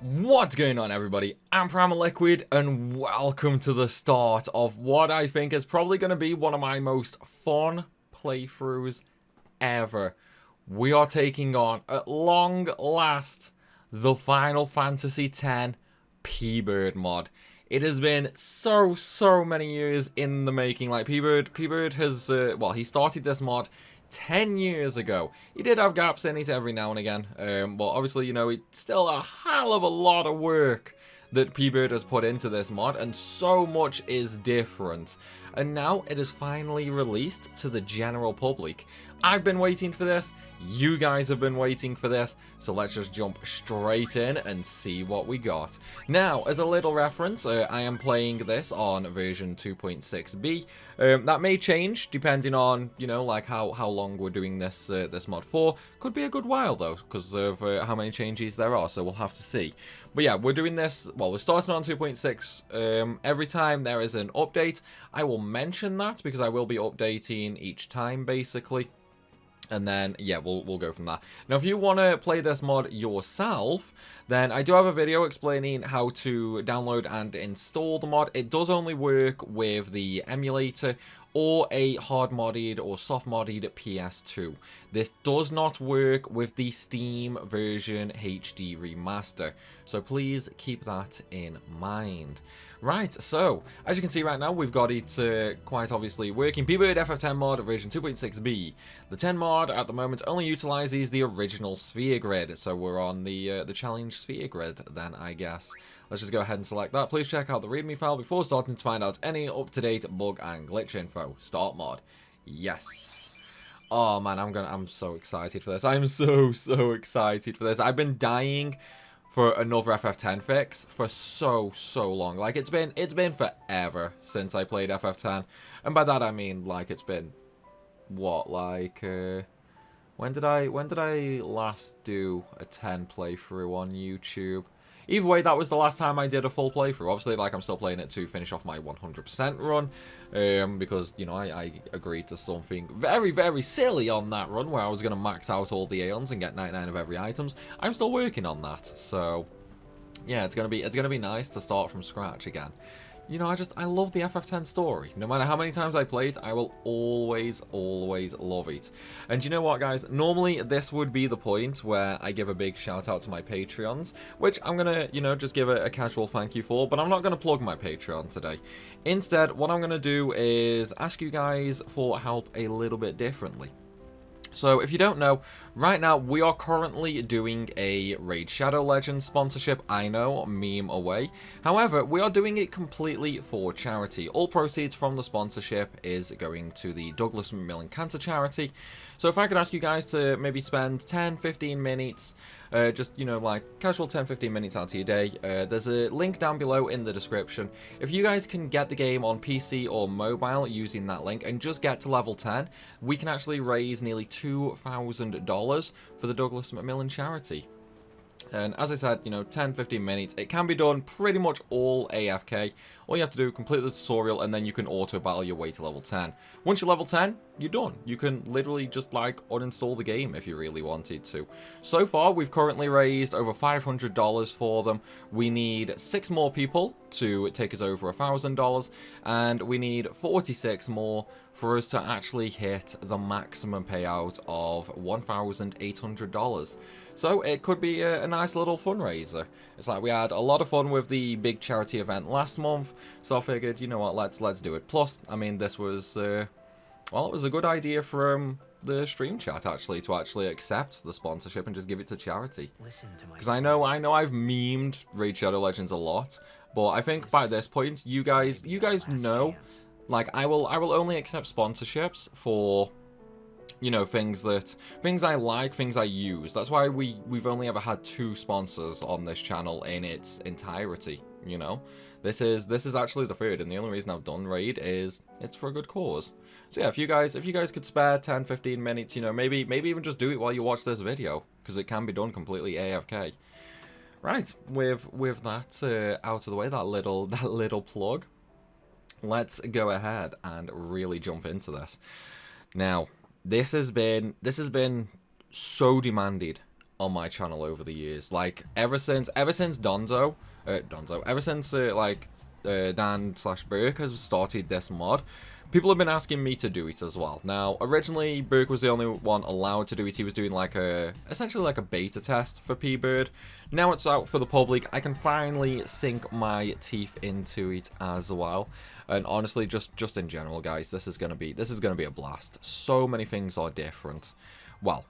What's going on, everybody? I'm Primalliquid, and welcome to the start of what I think is probably going to be one of my most fun playthroughs ever. We are taking on, at long last, the Final Fantasy X Pbird mod. It has been so many years in the making. Like, Pbird has, well, he started this mod 10 years ago. He did have gaps in it every now and again, but obviously, you know, it's still a hell of a lot of work that Pbird has put into this mod, and so much is different. And now it is finally released to the general public. I've been waiting for this, you guys have been waiting for this, so let's just jump straight in and see what we got. Now, as a little reference, I am playing this on version 2.6b. That may change depending on, you know, like how long we're doing this this mod for. Could be a good while though, because of how many changes there are, so we'll have to see. But yeah, we're doing this, well, we're starting on 2.6. Every time there is an update, I will mention that, because I will be updating each time, basically. And then, yeah, we'll go from there. Now, if you want to play this mod yourself, then I do have a video explaining how to download and install the mod. It does only work with the emulator or a hard-modded or soft-modded PS2. This does not work with the Steam version HD remaster, so please keep that in mind. Right, so, as you can see right now, we've got it quite obviously working. Pbird FF10 mod version 2.6b. The 10 mod at the moment only utilizes the original sphere grid, so we're on the challenge sphere grid then, I guess. Let's just go ahead and select that. Please check out the readme file before starting to find out any up-to-date bug and glitch info. Start mod. Yes. Oh man, I'm so excited for this. I'm so excited for this. I've been dying for another FF10 fix for so long. Like, it's been forever since I played FF10, and by that I mean, like, it's been what, like when did I last do a 10 playthrough on YouTube? Either way, that was the last time I did a full playthrough. Obviously, like, I'm still playing it to finish off my 100% run, because, you know, I agreed to something very silly on that run, where I was going to max out all the Aeons and get 99 of every items. I'm still working on that, so yeah, it's gonna be nice to start from scratch again. You know, I love the FF10 story. No matter how many times I play it, I will always love it. And you know what, guys? Normally, this would be the point where I give a big shout out to my Patreons, which I'm gonna, you know, just give a casual thank you for, but I'm not gonna plug my Patreon today. Instead, what I'm gonna do is ask you guys for help a little bit differently. So, if you don't know, right now we are currently doing a Raid Shadow Legends sponsorship. I know, meme away. However, we are doing it completely for charity. All proceeds from the sponsorship is going to the Douglas Macmillan Cancer Charity. So if I could ask you guys to maybe spend 10-15 minutes, just, you know, like casual 10-15 minutes out of your day, there's a link down below in the description. If you guys can get the game on PC or mobile using that link and just get to level 10, we can actually raise nearly $2,000 for the Douglas Macmillan charity. And as I said, you know, 10-15 minutes, it can be done pretty much all AFK. All you have to do, complete the tutorial, and then you can auto battle your way to level 10. Once you're level 10, you're done. You can literally just, like, uninstall the game if you really wanted to. So far, we've currently raised over $500 for them. We need 6 more people to take us over $1,000, and we need 46 more for us to actually hit the maximum payout of $1,800. So it could be a nice little fundraiser. It's like we had a lot of fun with the big charity event last month, so I figured, you know what, let's do it. Plus, I mean, this was well, it was a good idea from the stream chat actually to accept the sponsorship and just give it to charity. Because I know I've memed Raid Shadow Legends a lot, but I think by this point you guys know, like, I will only accept sponsorships for, you know, things I like, things I use. That's why we've only ever had 2 sponsors on this channel in its entirety, you know. This is actually the 3rd, and the only reason I've done Raid is it's for a good cause. So yeah, if you guys could spare 10-15 minutes, you know, maybe even just do it while you watch this video, because it can be done completely AFK. Right, with that out of the way, that little plug, let's go ahead and really jump into this. Now, this has been so demanded on my channel over the years. Like, ever since ever since Dan slash Burke has started this mod, people have been asking me to do it as well. Now, originally, Burke was the only one allowed to do it. He was doing like essentially like a beta test for Pbird. Now it's out for the public. I can finally sink my teeth into it as well. And honestly, just in general, guys, this is gonna be a blast. So many things are different. Well,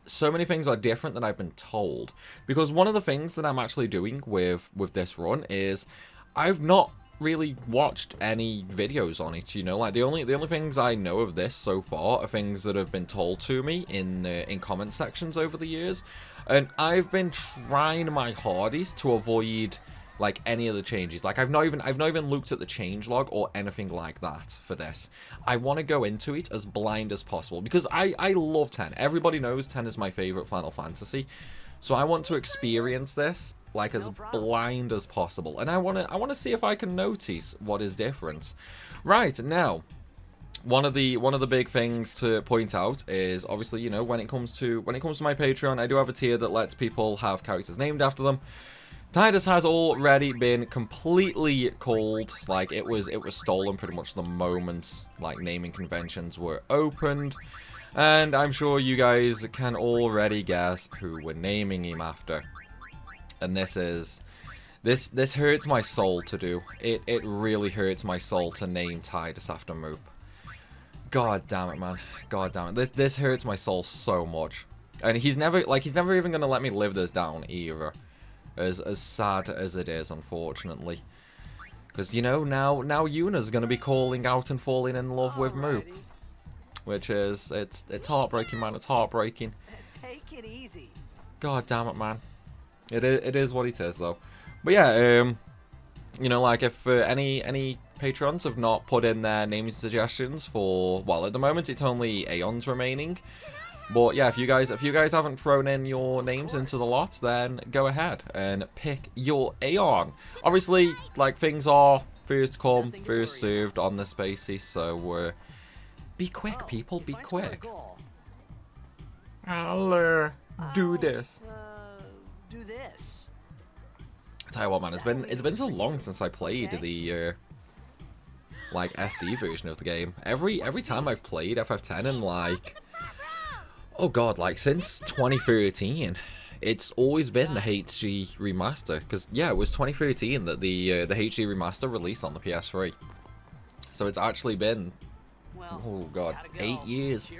so many things are different than I've been told. Because one of the things that I'm actually doing with this run is I've not really watched any videos on it, you know, like the only things I know of this so far are things that have been told to me in comment sections over the years, and I've been trying my hardest to avoid like any of the changes. Like I've not even looked at the changelog or anything like that for this. I want to go into it as blind as possible because I love 10. Everybody knows 10 is my favorite Final Fantasy, so I want to experience this like as blind as possible, and I want to see if I can notice what is different. Right, now, one of the big things to point out is obviously, you know, when it comes to my Patreon, I do have a tier that lets people have characters named after them. Tidus has already been completely called. Like it was stolen pretty much the moment like naming conventions were opened, and I'm sure you guys can already guess who we're naming him after. And this hurts my soul to do. It really hurts my soul to name Tidus after Moop. God damn it, man. God damn it. This hurts my soul so much. And he's never even gonna let me live this down either. As sad as it is, unfortunately. Because, you know, now Yuna's gonna be calling out and falling in love with Moop. Which is it's heartbreaking, man. It's heartbreaking. Take it easy. God damn it, man. It is what it is, though. But yeah, you know, like if any patrons have not put in their naming suggestions for, well, at the moment it's only Aeons remaining. But yeah, if you guys haven't thrown in your names into the lot, then go ahead and pick your Aeon. Obviously, like things are first come, first served on this basis, so be quick, people, be quick. I'll do this. Do this. Tell you what, man, it's been so long since I played the like SD version of the game. Every time I've played FF10 in like, oh god, like since 2013, it's always been the HD remaster. Because yeah, it was 2013 that the HD remaster released on the PS3. So it's actually been, oh god, 8 years.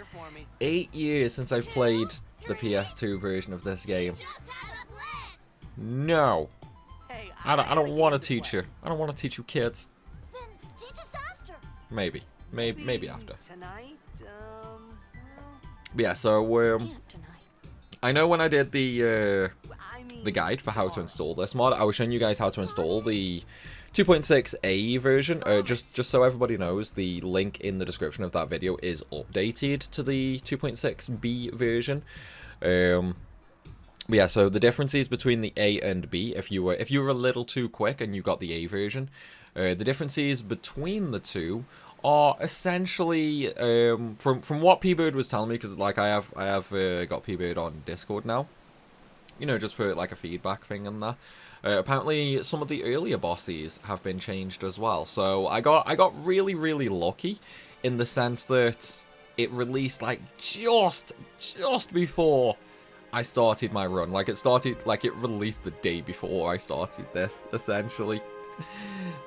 8 years since I've played the PS2 version of this game. No, I don't want to teach you. I don't want to teach you kids. Then teach us after. Maybe after. Tonight, But yeah, so I know when I did the guide for how to install this mod, I was showing you guys how to install the 2.6a version. Just so everybody knows, the link in the description of that video is updated to the 2.6b version. But yeah, so the differences between the A and B, if you were a little too quick and you got the A version, the differences between the two are essentially from what Pbird was telling me, because like I have got Pbird on Discord now, you know, just for like a feedback thing and that. Apparently some of the earlier bosses have been changed as well. So I got really lucky in the sense that it released like just before I started my run. Like it released the day before I started this, essentially.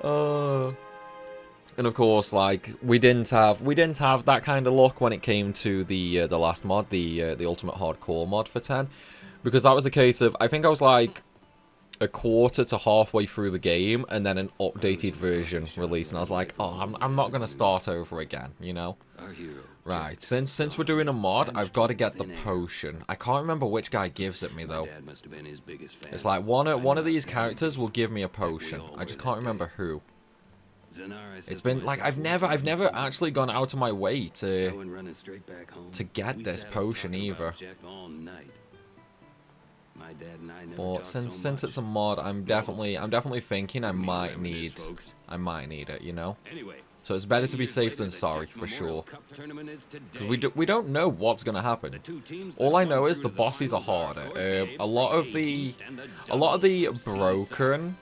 And of course, like we didn't have that kind of luck when it came to the last mod, the Ultimate Hardcore mod for 10, because that was a case of, I think I was like a quarter to halfway through the game, and then an updated version released, and I was like, oh, I'm not gonna start over again, you know. Right, since we're doing a mod, I've got to get the potion. I can't remember which guy gives it me though. It's like one of these characters will give me a potion. I just can't remember who. It's been like I've never actually gone out of my way to get this potion either. But since it's a mod, I'm definitely thinking I might need it, you know. So it's better to be safe than sorry, for sure. Because we don't know what's going to happen. All I know is the bosses are harder. A lot of the broken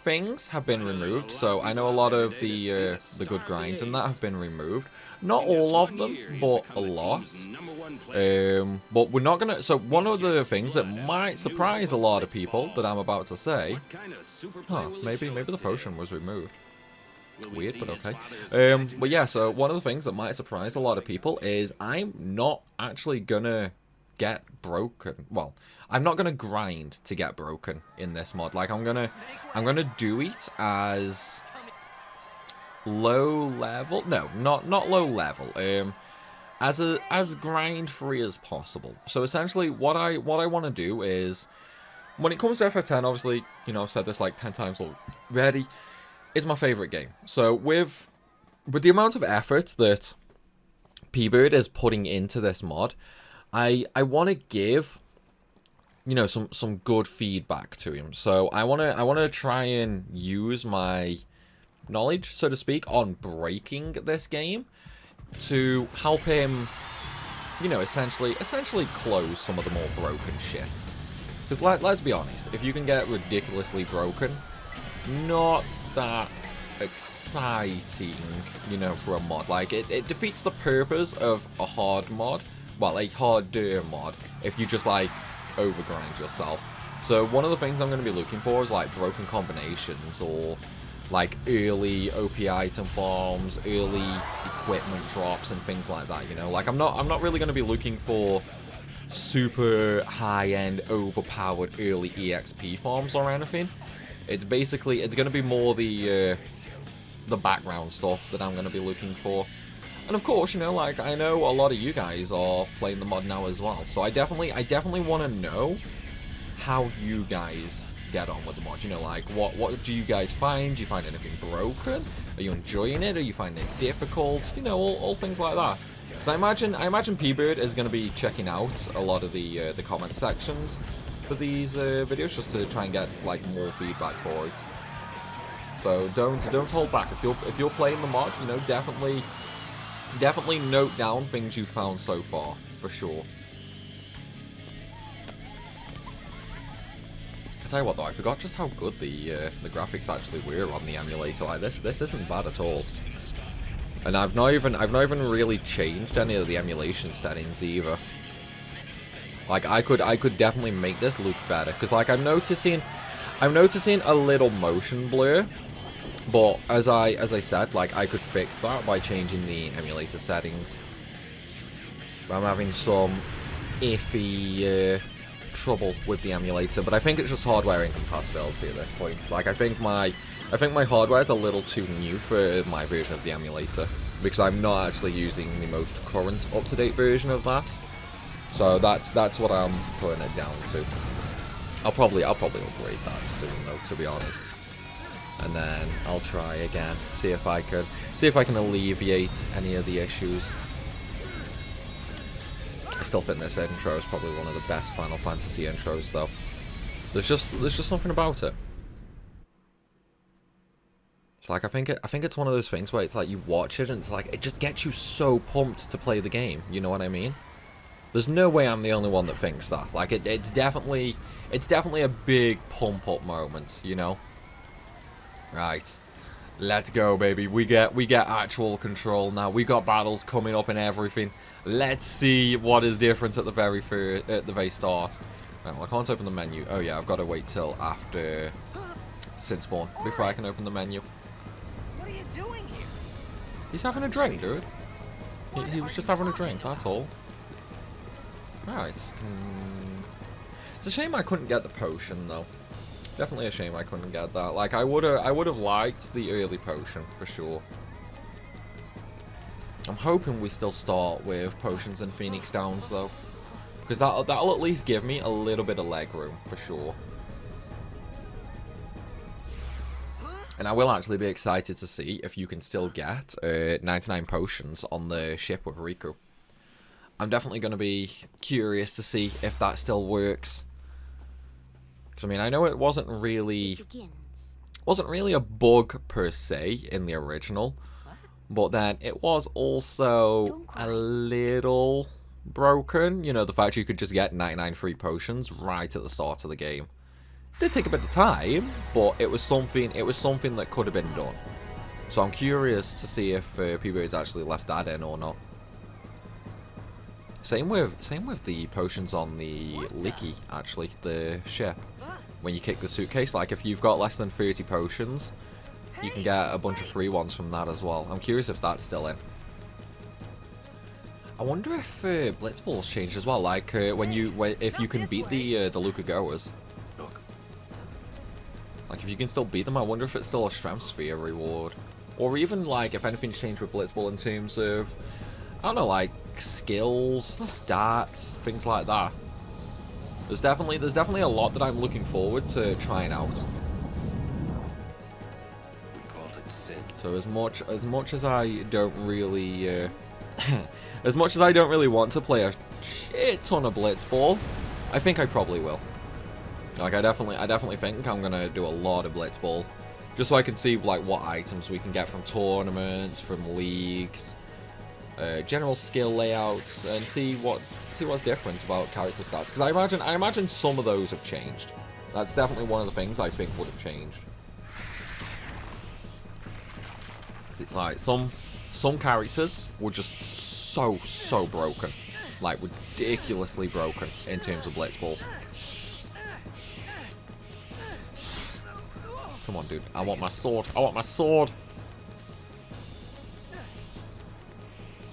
things have been removed. So I know a lot of the good grinds and that have been removed. Not all of them, but a lot. But we're not gonna. So one of the things that might surprise a lot of people that I'm about to say. Huh? Maybe the potion was removed. Weird, but okay. But yeah, so one of the things that might surprise a lot of people is I'm not actually gonna get broken. Well, I'm not gonna grind to get broken in this mod. Like I'm gonna do it as low level. No, not low level. As grind free as possible. So essentially, what I want to do is, when it comes to FF10, obviously, you know, I've said this like 10 times already. It's my favorite game. So with the amount of effort that Pbird is putting into this mod, I want to give, you know, some good feedback to him. So I want to try and use my knowledge, so to speak, on breaking this game to help him, you know, essentially close some of the more broken shit. Because let's be honest, if you can get ridiculously broken, not that exciting, you know, for a mod. Like, it defeats the purpose of a hard mod, well, a harder mod, if you just, like, overgrind yourself. So one of the things I'm going to be looking for is, like, broken combinations, or, like, early OP item farms, early equipment drops, and things like that, you know? Like, I'm not really going to be looking for super high-end, overpowered early EXP farms or anything. It's basically, it's going to be more the background stuff that I'm going to be looking for. And of course, you know, like, I know a lot of you guys are playing the mod now as well. So I definitely want to know how you guys get on with the mod. You know, like, what do you guys find? Do you find anything broken? Are you enjoying it? Are you finding it difficult? You know, all things like that. So I imagine Pbird is going to be checking out a lot of the comment sections for these videos, just to try and get, like, more feedback for it. So don't hold back. If you're playing the mod, you know, definitely note down things you found so far, for sure. I tell you what though, I forgot just how good the graphics actually were on the emulator. Like, this isn't bad at all. And I've not even really changed any of the emulation settings either. Like, I could definitely make this look better, because, like, I'm noticing a little motion blur, but as I said, like, I could fix that by changing the emulator settings. But I'm having some iffy trouble with the emulator, but I think it's just hardware incompatibility at this point. Like, I think my hardware is a little too new for my version of the emulator, because I'm not actually using the most current up-to-date version of that. So that's what I'm putting it down to. I'll probably upgrade that soon though, to be honest. And then I'll try again, see if I can alleviate any of the issues. I still think this intro is probably one of the best Final Fantasy intros though. There's just something about it. It's like, I think it's one of those things where it's like you watch it and it's like it just gets you so pumped to play the game, you know what I mean? There's no way I'm the only one that thinks that. Like, it's definitely a big pump up moment, you know? Right. Let's go, baby. We get actual control now. We got battles coming up and everything. Let's see what is different at the very start. Right, well, I can't open the menu. Oh yeah, I've got to wait till after Sid spawn before I can open the menu. What are you doing here? He's having a drink, dude. He was just having a drink, that's all. Right. It's a shame I couldn't get the potion though. Definitely a shame I couldn't get that. Like, I would have liked the early potion for sure. I'm hoping we still start with potions and Phoenix Downs though, because that'll at least give me a little bit of leg room for sure. And I will actually be excited to see if you can still get 99 potions on the ship with Riku. I'm definitely going to be curious to see if that still works. Because, I mean, I know it wasn't really a bug per se in the original, But then it was also a little broken. You know, the fact you could just get 99 free potions right at the start of the game. It did take a bit of time, but it was something that could have been done. So I'm curious to see if Pbird's actually left that in or not. Same with the potions on the Licky, actually, the ship. When you kick the suitcase, like if you've got less than 30 potions, you can get a bunch of free ones from that as well. I'm curious if that's still in. I wonder if Blitzball's changed as well. Like if you can beat the Luca Goers. Like if you can still beat them, I wonder if it's still a strength sphere reward, or even like if anything's changed with Blitzball in terms of, I don't know, like skills, stats, things like that. There's definitely a lot that I'm looking forward to trying out. So as much as I don't really as much as I don't really want to play a shit ton of Blitzball, I think I probably will. Like I definitely think I'm gonna do a lot of Blitzball, just so I can see like what items we can get from tournaments, from leagues, general skill layouts, and see what's different about character stats. Because I imagine some of those have changed. That's definitely one of the things I think would have changed. Because it's like some characters were just so broken, like ridiculously broken in terms of Blitzball. Come on, dude. I want my sword. I want my sword.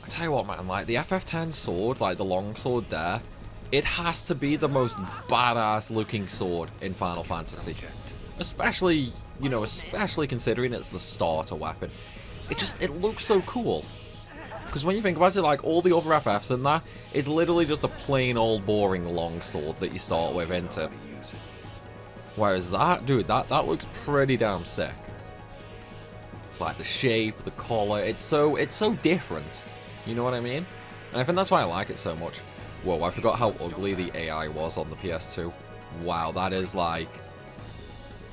I tell you what, man. Like, the FF10 sword, like the long sword there, it has to be the most badass looking sword in Final Fantasy. Especially, you know, especially considering it's the starter weapon. It looks so cool. Because when you think about it, like, all the other FFs in there, it's literally just a plain old boring long sword that you start with, isn't it? Whereas that, dude, that looks pretty damn sick. It's like the shape, the color, it's so different. You know what I mean? And I think that's why I like it so much. Whoa, I forgot how ugly the AI was on the PS2. Wow, that is like...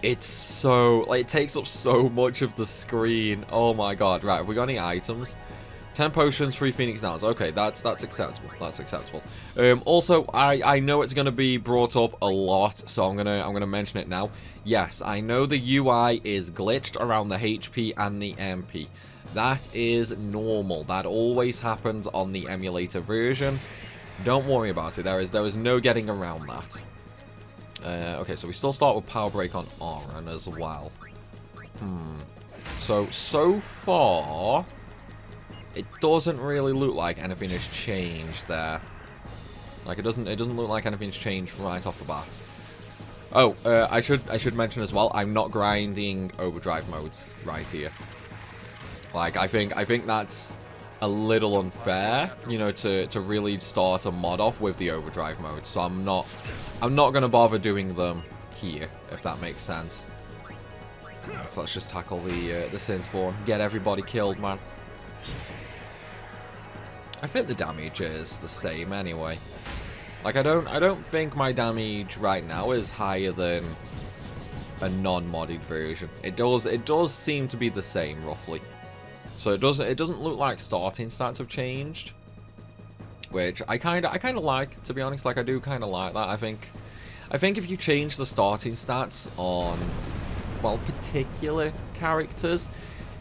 It's so... Like, it takes up so much of the screen. Oh my god. Right, have we got any items? 10 potions, 3 Phoenix Downs. Okay, that's acceptable. That's acceptable. Also, I know it's gonna be brought up a lot, so I'm gonna mention it now. Yes, I know the UI is glitched around the HP and the MP. That is normal. That always happens on the emulator version. Don't worry about it. There is no getting around that. Okay, so we still start with Power Break on Auron as well. So far, it doesn't really look like anything has changed there. Like it doesn't look like anything's changed right off the bat. Oh, I should mention as well, I'm not grinding overdrive modes right here. Like I think that's a little unfair, you know, to really start a mod off with the overdrive mode. So I'm not gonna bother doing them here, if that makes sense. So let's just tackle the Sin Spawn, get everybody killed, man. I think the damage is the same anyway. Like I don't think my damage right now is higher than a non-modded version. It does seem to be the same roughly. So it doesn't look like starting stats have changed, which I kind of like, to be honest. Like I do kind of like that. I think if you change the starting stats on, well, particular characters,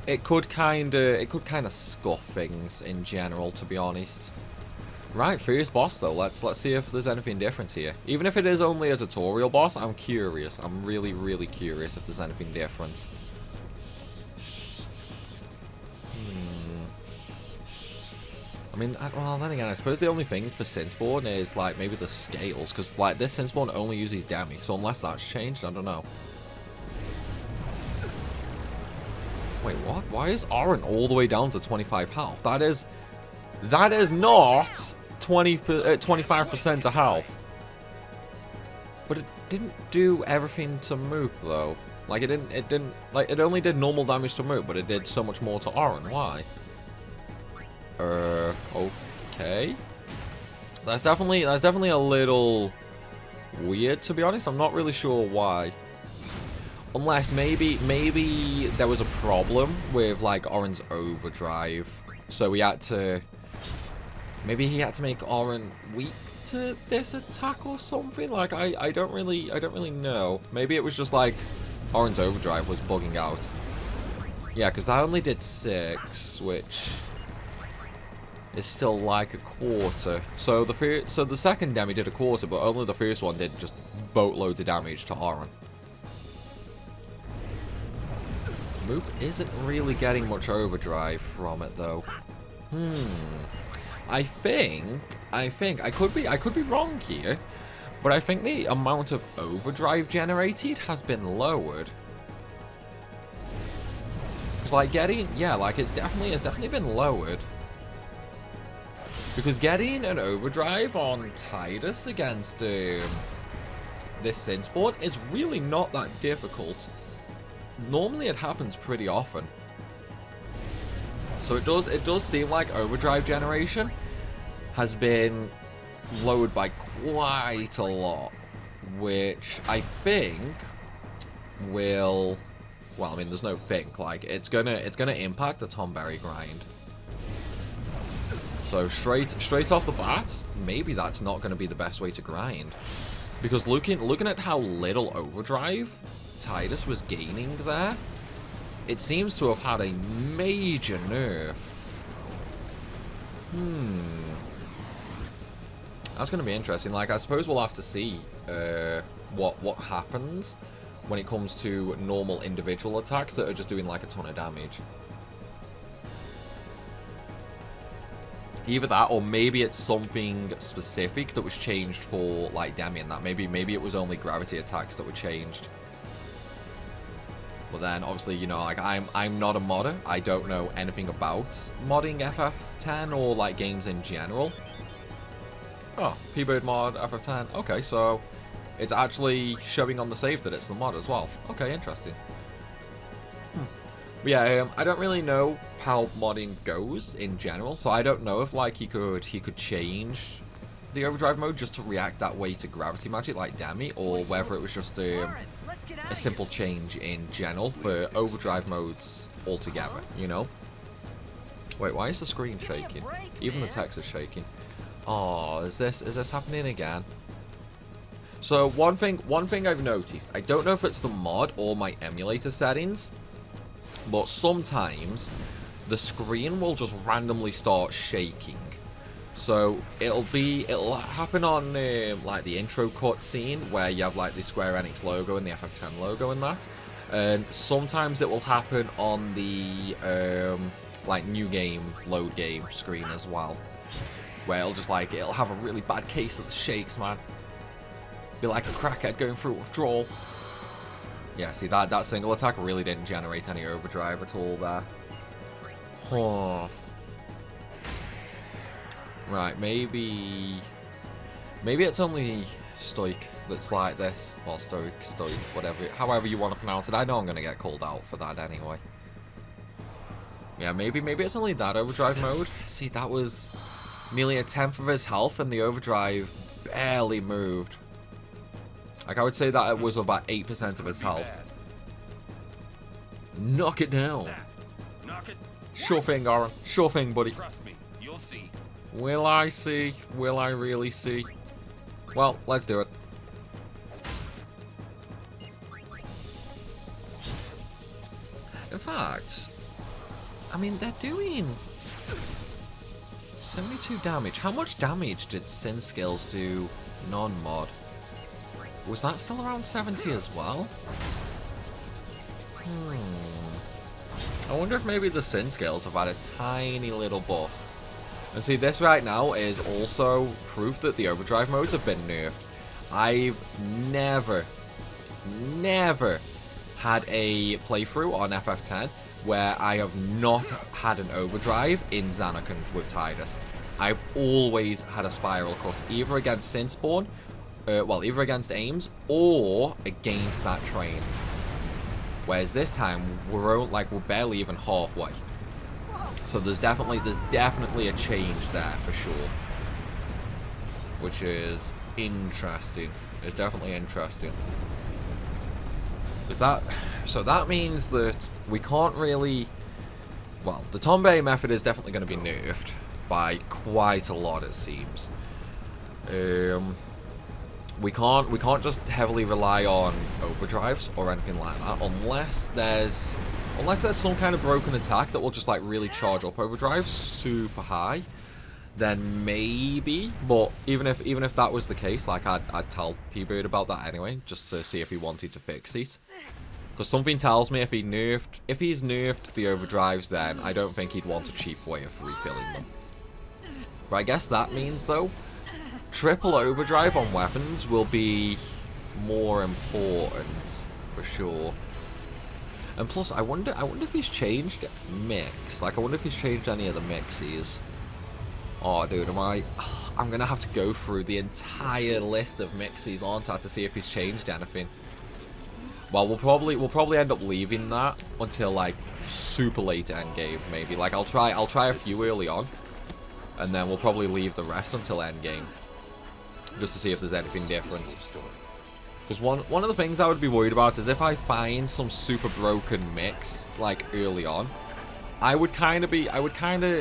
it could kind of scuff things in general, to be honest. Right, first boss though. Let's see if there's anything different here. Even if it is only a tutorial boss, I'm curious. I'm really curious if there's anything different. I mean, well, then again, I suppose the only thing for Sin Spawn is, like, maybe the scales, because, like, this Sin Spawn only uses damage, so unless that's changed, I don't know. Wait, what? Why is Auron all the way down to 25 health? That is not 25% to health. But it didn't do everything to Mook, though. Like, it only did normal damage to Mook, but it did so much more to Auron. Why? Okay. That's definitely a little weird, to be honest. I'm not really sure why. Unless maybe there was a problem with like Oren's overdrive, so he had to. Maybe he had to make Oren weak to this attack or something. Like I don't really know. Maybe it was just like Oren's overdrive was bugging out. Yeah, because that only did 6, which is still like a quarter. So the second demi did a quarter, but only the first one did just boatloads of damage to Oren. Moop isn't really getting much overdrive from it though. I think I could be wrong here, but I think the amount of overdrive generated has been lowered. Cause like it's definitely been lowered. Because getting an overdrive on Tidus against this Sin Spawn is really not that difficult. Normally it happens pretty often. So it does seem like overdrive generation has been lowered by quite a lot, which I think will, well, I mean, there's no think, like it's gonna impact the Tomberry grind. So straight off the bat, maybe that's not gonna be the best way to grind, because looking at how little overdrive Tidus was gaining there, it seems to have had a major nerf. That's going to be interesting. Like, I suppose we'll have to see what happens when it comes to normal individual attacks that are just doing like a ton of damage. Either that, or maybe it's something specific that was changed for like Demi, that maybe it was only gravity attacks that were changed. But then, obviously, you know, like, I'm not a modder. I don't know anything about modding FF10 or, like, games in general. Oh, Pbird mod, FF10. Okay, so it's actually showing on the save that it's the mod as well. Okay, interesting. But yeah, I don't really know how modding goes in general, so I don't know if, like, he could change the overdrive mode just to react that way to gravity magic like Demi, or whether it was just a simple change in general for overdrive modes altogether, you know? Wait, why is the screen shaking? Even the text is shaking. Oh, is this happening again? So one thing I've noticed, I don't know if it's the mod or my emulator settings, but sometimes the screen will just randomly start shaking. So it'll happen on like the intro cutscene where you have like the Square Enix logo and the FF10 logo and that, and sometimes it will happen on the like new game load game screen as well, where it'll have a really bad case of the shakes, man. Be like a crackhead going through a withdrawal. Yeah, see that single attack really didn't generate any overdrive at all there. Huh. Right, maybe it's only Stoic that's like this. Well, Stoic, whatever, however you want to pronounce it. I know I'm gonna get called out for that anyway. Yeah, maybe it's only that overdrive mode. See, that was nearly 1/10 of his health, and the overdrive barely moved. Like, I would say that it was about 8% of his health. Knock it down. Knock it. Sure thing, Oren. Sure thing, buddy. Trust me, you'll see. Will I see? Will I really see? Well, let's do it. In fact, I mean, they're doing 72 damage. How much damage did Sin Skills do non-mod? Was that still around 70 as well? I wonder if maybe the Sin Skills have had a tiny little buff. And see, this right now is also proof that the overdrive modes have been nerfed. I've never had a playthrough on FF10 where I have not had an overdrive in Xanarkand with Tidus. I've always had a spiral cut, either against Sinspawn, either against Ames or against that train. Whereas this time we're barely even halfway. So there's definitely a change there for sure, which is interesting. It's definitely interesting. So that means that we can't really... Well, the Tombe method is definitely going to be nerfed by quite a lot, it seems. We can't just heavily rely on overdrives or anything like that unless there's some kind of broken attack that will just like really charge up overdrive super high. Then maybe, but even if that was the case, like I'd tell Pbird about that anyway, just to see if he wanted to fix it. Because something tells me if he's nerfed the overdrives, then I don't think he'd want a cheap way of refilling them. But I guess that means though, triple overdrive on weapons will be more important for sure. And plus, I wonder if he's changed mix. Like, I wonder if he's changed any of the mixes. Oh, dude, I'm gonna have to go through the entire list of mixes, aren't I, to see if he's changed anything. Well, we'll probably end up leaving that until like super late end game, maybe. Like, I'll try a few early on, and then we'll probably leave the rest until end game, just to see if there's anything different. Because one of the things I would be worried about is if I find some super broken mix like early on, I would kind of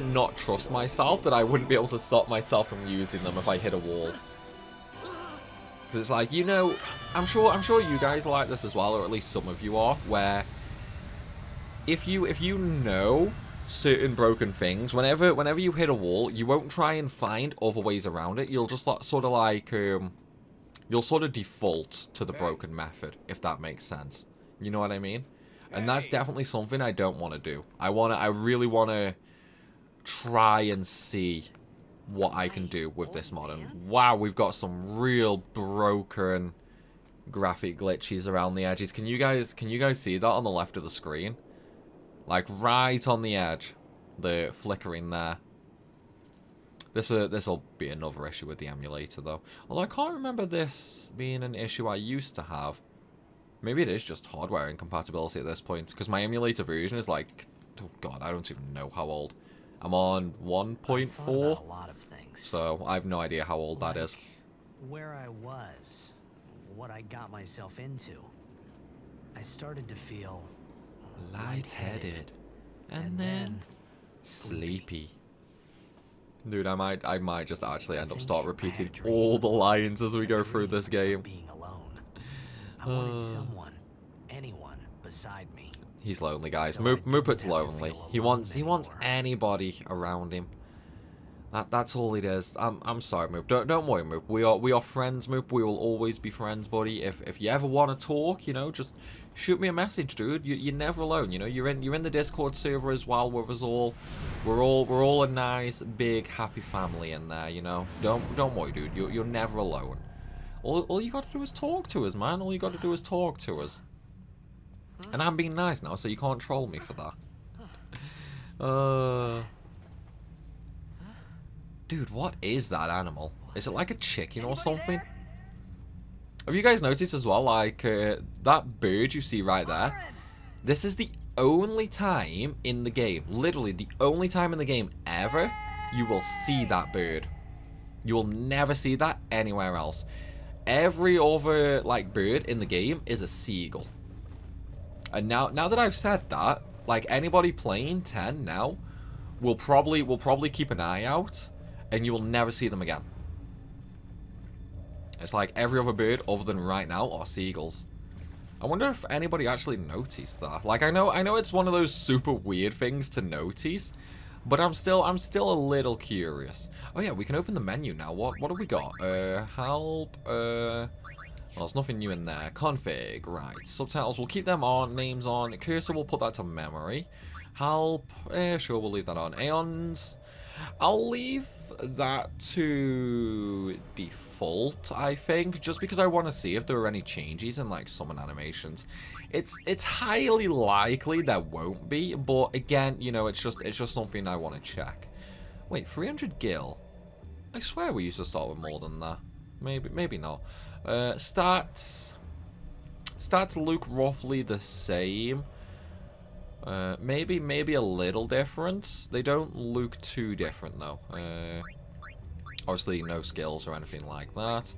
not trust myself that I wouldn't be able to stop myself from using them if I hit a wall. Because it's like, you know, I'm sure you guys are like this as well, or at least some of you are, where if you know certain broken things, whenever you hit a wall, you won't try and find other ways around it. You'll just sort of default to the broken method, if that makes sense. You know what I mean? And that's definitely something I don't want to do. I really want to try and see what I can do with this mod. And wow, we've got some real broken graphic glitches around the edges. Can you guys see that on the left of the screen? Like right on the edge, the flickering there. This'll be another issue with the emulator though. Although I can't remember this being an issue I used to have. Maybe it is just hardware incompatibility at this point, because my emulator version is like, oh god, I don't even know how old. I'm on 1.4, so I have no idea how old that is. Where I was, what I got myself into, I started to feel lightheaded, and then sleepy. Dude, I might just actually end up start repeating all the lines as we go through this game. Being alone. I wanted someone, anyone beside me. He's lonely, guys. Moopet's lonely. He wants anybody around him. That's all it is. I'm sorry, Moop. Don't worry, Moop. We are friends, Moop. We will always be friends, buddy. If you ever want to talk, you know, just shoot me a message, dude. You're never alone. You know, you're in the Discord server as well with us all. We're all a nice, big, happy family in there. You know, don't worry, dude. You're never alone. All you gotta do is talk to us, man. All you gotta do is talk to us. And I'm being nice now, so you can't troll me for that. Dude, what is that animal? Is it like a chicken or something? Have you guys noticed as well, like, that bird you see right there? This is the only time in the game, literally the only time in the game ever, you will see that bird. You will never see that anywhere else. Every other, like, bird in the game is a seagull. And now that I've said that, like, anybody playing 10 now will probably keep an eye out, and you will never see them again. It's like every other bird other than right now are seagulls. I wonder if anybody actually noticed that. Like, I know it's one of those super weird things to notice, but I'm still a little curious. Oh yeah, we can open the menu now. What have we got? Help. Well, there's nothing new in there. Config, right. Subtitles, we'll keep them on. Names on. Cursor, we'll put that to memory. Help. Sure, we'll leave that on. Aeons, I'll leave that to default, I think, just because I want to see if there are any changes in like summon animations. It's highly likely there won't be, but again, you know, it's just something I want to check. Wait, 300 gil? I swear we used to start with more than that. Maybe not. Stats look roughly the same. Maybe a little different. They don't look too different though. Obviously no skills or anything like that.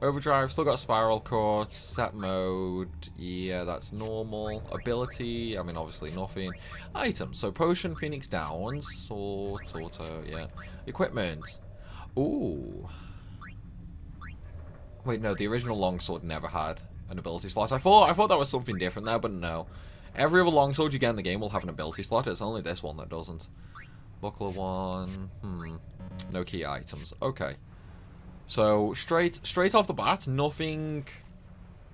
Overdrive, still got Spiral Court, set mode, yeah, that's normal. Ability, I mean, obviously nothing. Items, so Potion, Phoenix Downs, Sword, Auto, yeah. Equipment, ooh. Wait, no, the original Longsword never had an ability slot. I thought that was something different there, but no. Every other Longsword you get in the game will have an ability slot, it's only this one that doesn't. Buckler 1, no key items, okay. So, straight off the bat, nothing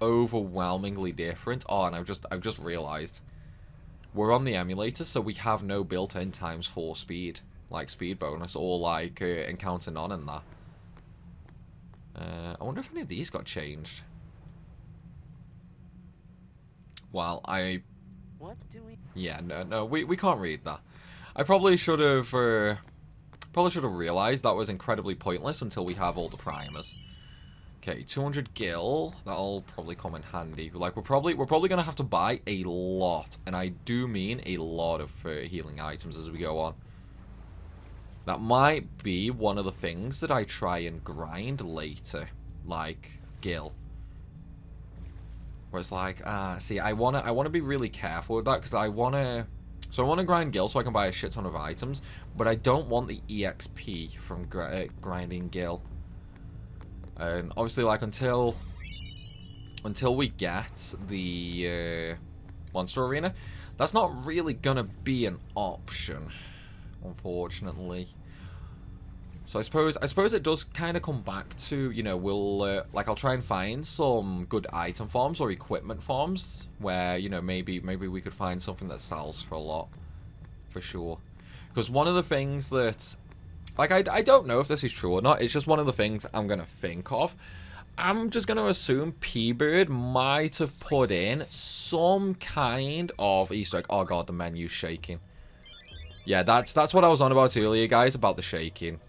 overwhelmingly different. Oh, and I've just realized we're on the emulator, so we have no built-in ×4 speed, like speed bonus or like encounter none and that. I wonder if any of these got changed. Well, What do we... yeah, no, we can't read that. I probably should have realized that was incredibly pointless until we have all the primers. Okay, 200 gil. That'll probably come in handy. Like we're probably gonna have to buy a lot, and I do mean a lot of healing items as we go on. That might be one of the things that I try and grind later, like gil. Where it's like, see, I wanna be really careful with that because I wanna grind gil so I can buy a shit ton of items, but I don't want the EXP from grinding gil. And obviously, like until we get the monster arena, that's not really gonna be an option, unfortunately. So I suppose it does kind of come back to, you know, we'll like I'll try and find some good item farms or equipment farms where, you know, maybe we could find something that sells for a lot, for sure. Because one of the things that, like, I don't know if this is true or not, it's just one of the things I'm gonna think of. I'm just gonna assume Pbird might have put in some kind of Easter egg. Oh god, the menu's shaking. Yeah, that's what I was on about earlier, guys, about the shaking.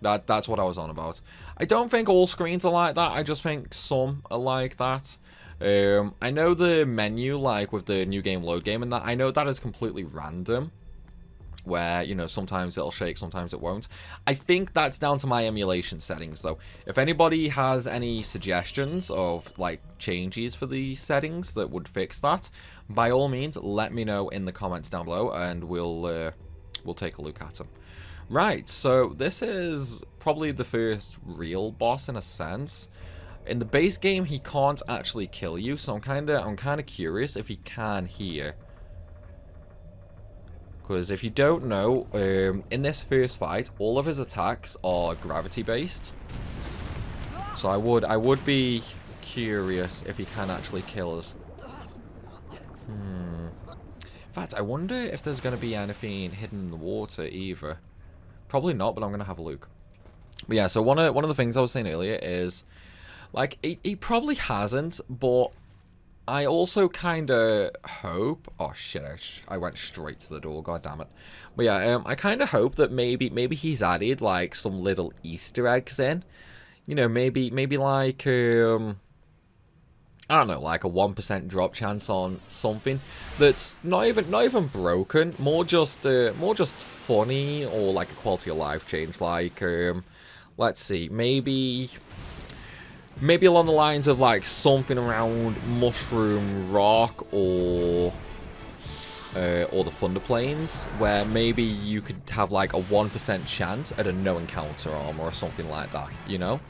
That's what I was on about. I don't think all screens are like that. I just think some are like that. I know the menu, like with the new game load game and that, I know that is completely random. Where, you know, sometimes it'll shake, sometimes it won't. I think that's down to my emulation settings, though. If anybody has any suggestions of, like, changes for the settings that would fix that, by all means, let me know in the comments down below, and we'll take a look at them. Right, so this is probably the first real boss in a sense. In the base game, he can't actually kill you, so I'm kind of curious if he can here. Because if you don't know, in this first fight, all of his attacks are gravity based. So I would be curious if he can actually kill us. In fact, I wonder if there's going to be anything hidden in the water either. Probably not, but I'm going to have a look. But yeah, so one of the things I was saying earlier is, like, he probably hasn't, but I also kind of hope... Oh, shit, I went straight to the door, god damn it. But yeah, I kind of hope that maybe he's added, like, some little Easter eggs in. You know, maybe like, I don't know, like a 1% drop chance on something that's not even broken, more just funny, or like a quality of life change. Like, let's see, maybe along the lines of like something around Mushroom Rock or the Thunder Plains, where maybe you could have like a 1% chance at a no encounter armor or something like that, you know?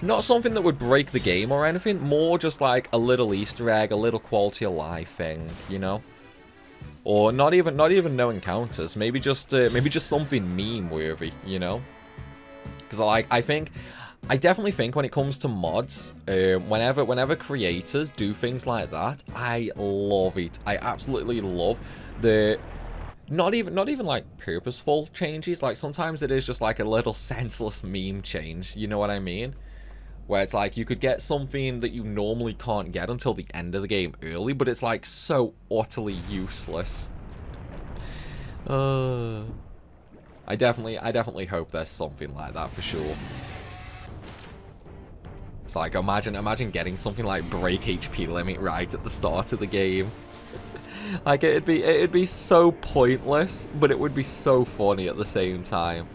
Not something that would break the game or anything, more just like a little Easter egg, a little quality of life thing, you know? Or not even no encounters, maybe just something meme worthy, you know? Because I definitely think when it comes to mods, whenever creators do things like that, I love it. I absolutely love the not even like purposeful changes. Like sometimes it is just like a little senseless meme change. You know what I mean? Where it's like you could get something that you normally can't get until the end of the game early, but it's like so utterly useless. I definitely hope there's something like that for sure. It's like imagine getting something like break HP limit right at the start of the game. Like it'd be so pointless, but it would be so funny at the same time.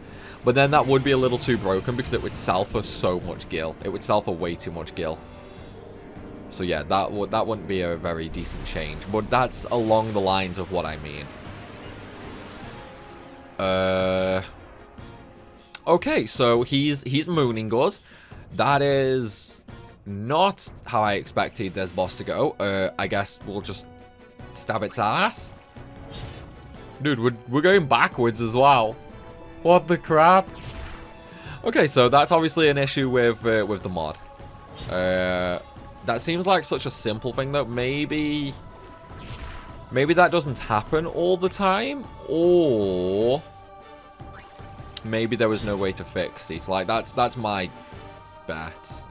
But then that would be a little too broken because it would sell for so much gil. It would sell for way too much gil. So yeah, that wouldn't be a very decent change. But that's along the lines of what I mean. Okay, so he's mooning us. That is not how I expected this boss to go. I guess we'll just stab its ass. Dude, we're going backwards as well. What the crap? Okay, so that's obviously an issue with the mod. That seems like such a simple thing though. Maybe that doesn't happen all the time, or maybe there was no way to fix it. Like that's my bet.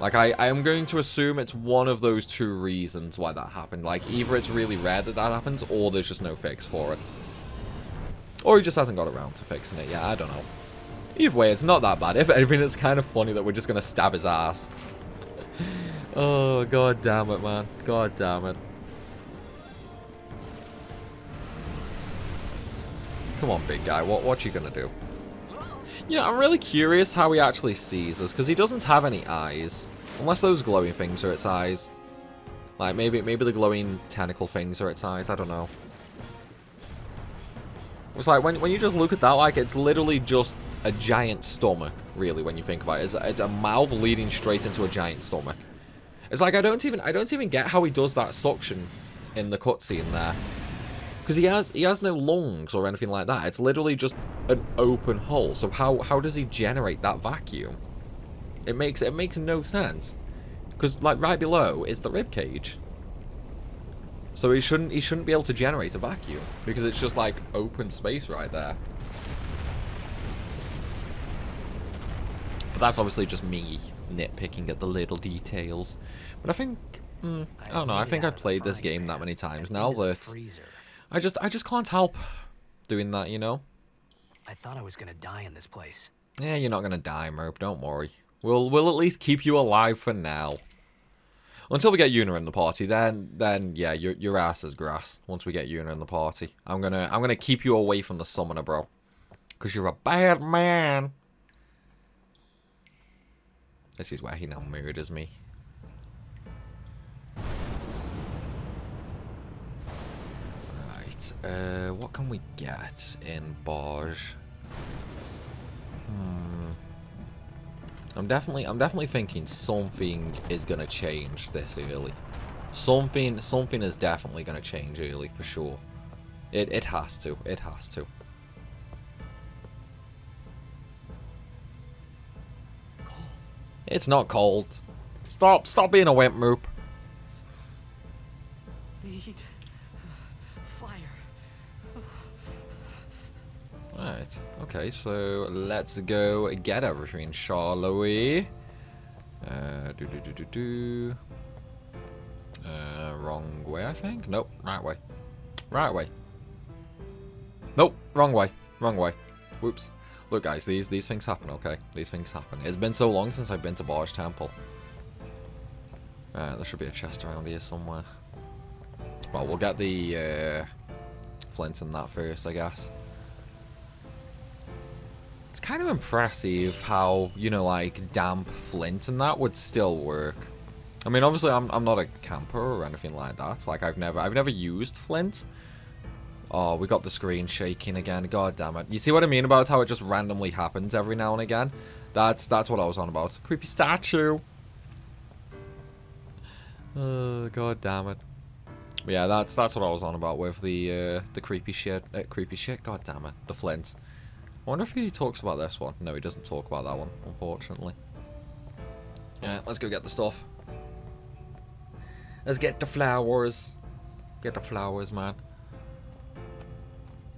Like I am going to assume it's one of those two reasons why that happened. Like either it's really rare that happens, or there's just no fix for it. Or he just hasn't got around to fixing it yet, I don't know. Either way, it's not that bad. If anything, it's kind of funny that we're just going to stab his ass. Oh, god damn it, man. God damn it. Come on, big guy. What you going to do? Yeah, I'm really curious how he actually sees us, because he doesn't have any eyes. Unless those glowing things are its eyes. Like, maybe the glowing tentacle things are its eyes, I don't know. It's like, when you just look at that, like, it's literally just a giant stomach, really, when you think about it. It's a mouth leading straight into a giant stomach. It's like, I don't even get how he does that suction in the cutscene there. Because he has no lungs or anything like that. It's literally just an open hole. So how does he generate that vacuum? It makes no sense. Because, like, right below is the rib cage. So he shouldn't be able to generate a vacuum, because it's just like open space right there. But that's obviously just me nitpicking at the little details. But I think I don't know. I think I've played this game that many times now that I just can't help doing that, you know. I thought I was gonna die in this place. Yeah, you're not gonna die, Merp. Don't worry. We'll at least keep you alive for now. Until we get Yuna in the party, then yeah, your ass is grass. Once we get Yuna in the party, I'm gonna keep you away from the summoner, bro, because you're a bad man. This is where he now murders me. Right, what can we get in Barge? I'm definitely thinking something is gonna change this early. Something is definitely gonna change early for sure. It has to. It has to. Cold. It's not cold. Stop being a wimp, Moop. Need fire. Right. Okay, so let's go get everything, shall we? Wrong way, I think. Nope, right way. Right way. Nope, wrong way. Wrong way. Whoops. Look, guys, these things happen, okay? These things happen. It's been so long since I've been to Barge Temple. There should be a chest around here somewhere. Well, we'll get the flint and that first, I guess. It's kind of impressive how, you know, like, damp flint and that would still work. I mean, obviously, I'm not a camper or anything like that. Like, I've never used flint. Oh, we got the screen shaking again. God damn it. You see what I mean about how it just randomly happens every now and again? That's what I was on about. Creepy statue. God damn it. But yeah, that's what I was on about with the creepy shit. Creepy shit. God damn it. The flint. I wonder if he talks about this one. No, he doesn't talk about that one, unfortunately. Yeah, let's go get the stuff. Let's get the flowers. Get the flowers, man.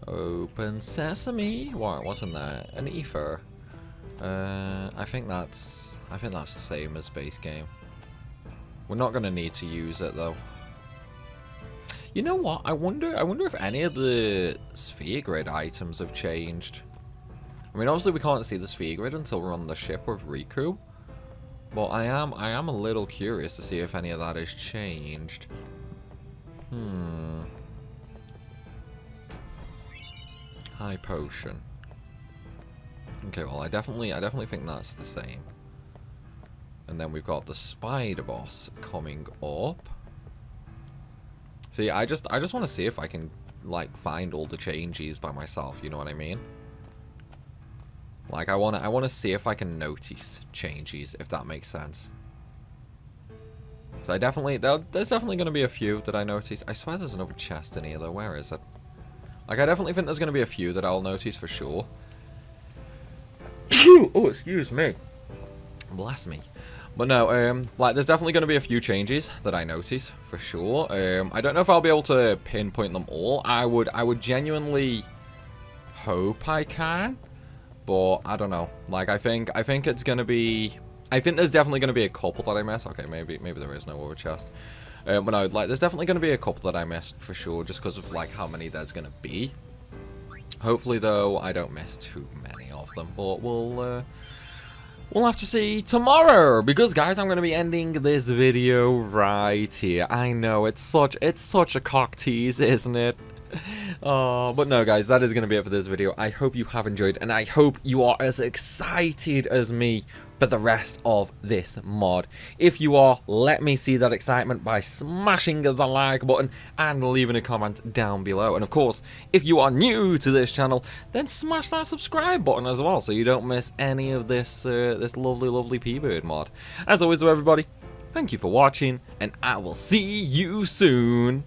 Open sesame. What's in there? An ether. I think that's the same as base game. We're not gonna need to use it though. You know what? I wonder if any of the sphere grid items have changed. I mean, obviously we can't see the sphere grid until we're on the ship with Riku. But I am a little curious to see if any of that has changed. High potion. Okay, well, I definitely think that's the same. And then we've got the spider boss coming up. See, I just want to see if I can, like, find all the changes by myself, you know what I mean? Like, I want to see if I can notice changes, if that makes sense. So there's definitely going to be a few that I notice. I swear there's another chest in here, though. Where is it? Like, I definitely think there's going to be a few that I'll notice for sure. Oh, excuse me. Bless me. But no, like, there's definitely going to be a few changes that I notice, for sure. I don't know if I'll be able to pinpoint them all. I would genuinely hope I can, but I don't know. Like, I think it's going to be... I think there's definitely going to be a couple that I miss. Okay, maybe there is no other chest. But no, like, there's definitely going to be a couple that I missed, for sure, just because of, like, how many there's going to be. Hopefully, though, I don't miss too many of them, but we'll have to see tomorrow, because guys, I'm going to be ending this video right here. I know, it's such a cock tease, isn't it? But no, guys, that is going to be it for this video. I hope you have enjoyed, and I hope you are as excited as me for the rest of this mod. If you are, let me see that excitement by smashing the like button and leaving a comment down below. And of course, if you are new to this channel, then smash that subscribe button as well, so you don't miss any of this this lovely Pbird mod. As always, though, everybody, thank you for watching, and I will see you soon.